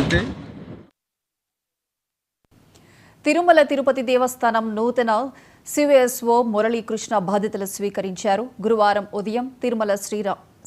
Okay. Tirumala Tirupati దేవస్థానం నూతన CVSO Muralikrishna బాధ్యతలు స్వీకరించారు. గురువారం ఉదయం తిరుమల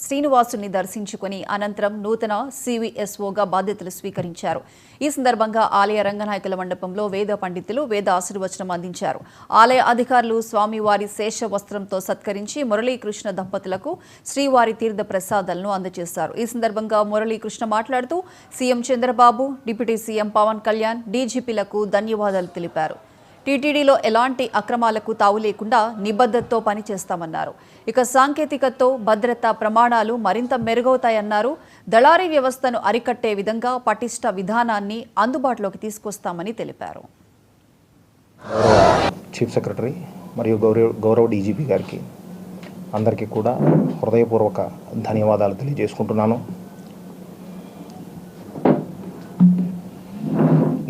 శ్రీనివాసుని దర్శించుకుని అనంతరం నూతన సివిఎస్ఓగా బాధ్యతలు స్వీకరించారు. ఈ సందర్భంగా ఆలయ రంగనాయకుల మండపంలో వేద పండితులు వేద ఆశీర్వచనం అందించారు. ఆలయ అధికారులు స్వామివారి శేష వస్త్రంతో సత్కరించి మురళీకృష్ణ దంపతులకు శ్రీవారి తీర్థ ప్రసాదాలను అందజేశారు. ఈ సందర్భంగా మురళీకృష్ణ మాట్లాడుతూ CM Chandrababu, deputy CM Pawan Kalyan, డీజీపీలకు ధన్యవాదాలు తెలిపారు. టీటీడీలో ఎలాంటి అక్రమాలకు తావు లేకుండా నిబద్ధతతో పనిచేస్తామన్నారు. ఇక సాంకేతికతతో భద్రతా ప్రమాణాలు మరింత మెరుగవుతాయన్నారు. దళారీ వ్యవస్థను అరికట్టే విధంగా పటిష్ట విధానాన్ని అందుబాటులోకి తీసుకొస్తామని తెలిపారు. చీఫ్ సెక్రటరీ మరియు గౌరవ డీజీపీ గారికి అందరికీ కూడా హృదయపూర్వక ధన్యవాదాలు తెలియజేసుకుంటున్నాను.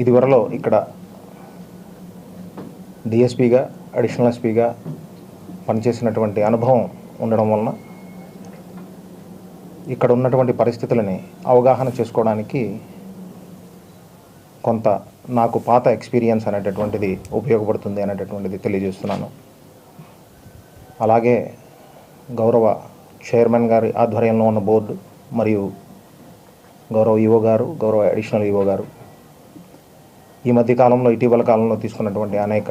ఇదివరలో ఇక్కడ డిఎస్పీగా, అడిషనల్ ఎస్పీగా పనిచేసినటువంటి అనుభవం ఉండడం వలన ఇక్కడ ఉన్నటువంటి పరిస్థితులని అవగాహన చేసుకోవడానికి కొంత నాకు పాత ఎక్స్పీరియన్స్ అనేటటువంటిది ఉపయోగపడుతుంది అనేటటువంటిది తెలియజేస్తున్నాను. అలాగే గౌరవ చైర్మన్ గారి ఆధ్వర్యంలో ఉన్న బోర్డు మరియు గౌరవ ఈఓ గారు, గౌరవ అడిషనల్ ఈఓ గారు ఈ మధ్య కాలంలో ఇటీవల కాలంలో తీసుకున్నటువంటి అనేక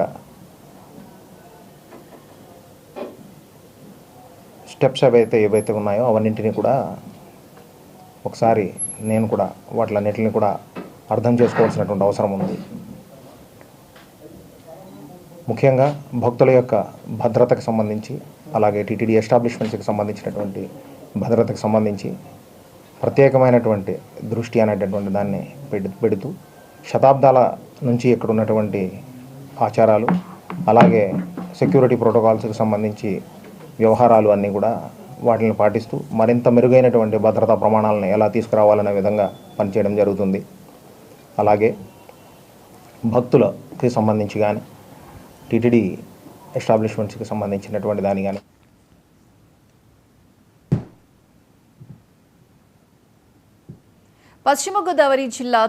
స్టెప్స్ ఏవైతే ఉన్నాయో అవన్నింటినీ కూడా ఒకసారి నేను కూడా వాటిలన్నింటినీ కూడా అర్థం చేసుకోవాల్సినటువంటి అవసరం ఉంది. ముఖ్యంగా భక్తుల యొక్క భద్రతకు సంబంధించి, అలాగే టీటీడీ ఎస్టాబ్లిష్మెంట్స్కి సంబంధించినటువంటి భద్రతకు సంబంధించి ప్రత్యేకమైనటువంటి దృష్టి అనేటటువంటి దాన్ని పెడుతూ శతాబ్దాల నుంచి ఇక్కడ ఉన్నటువంటి ఆచారాలు, అలాగే సెక్యూరిటీ ప్రోటోకాల్స్కి సంబంధించి వ్యవహారాలు అన్నీ కూడా వాటిని పాటిస్తూ మరింత మెరుగైనటువంటి భద్రతా ప్రమాణాలను ఎలా తీసుకురావాలనే విధంగా పనిచేయడం జరుగుతుంది. అలాగే భక్తులకి సంబంధించి కానీ, టీటీడీ ఎస్టాబ్లిష్మెంట్స్కి సంబంధించినటువంటి దాని కానీ పశ్చిమ గోదావరి జిల్లా